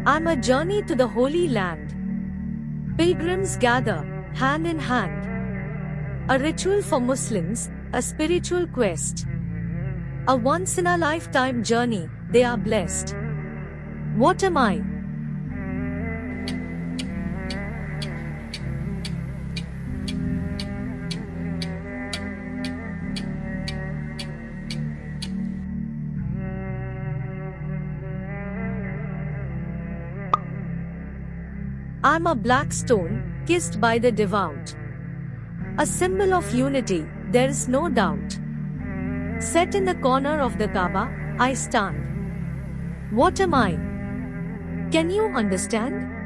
I'm a journey to the Holy Land. Pilgrims gather, hand in hand. A ritual for Muslims, a spiritual quest. A once-in-a-lifetime journey, they are blessed. What am I? I'm a black stone, kissed by the devout. A symbol of unity, there is no doubt. Set in the corner of the Kaaba, I stand. What am I? Can you understand?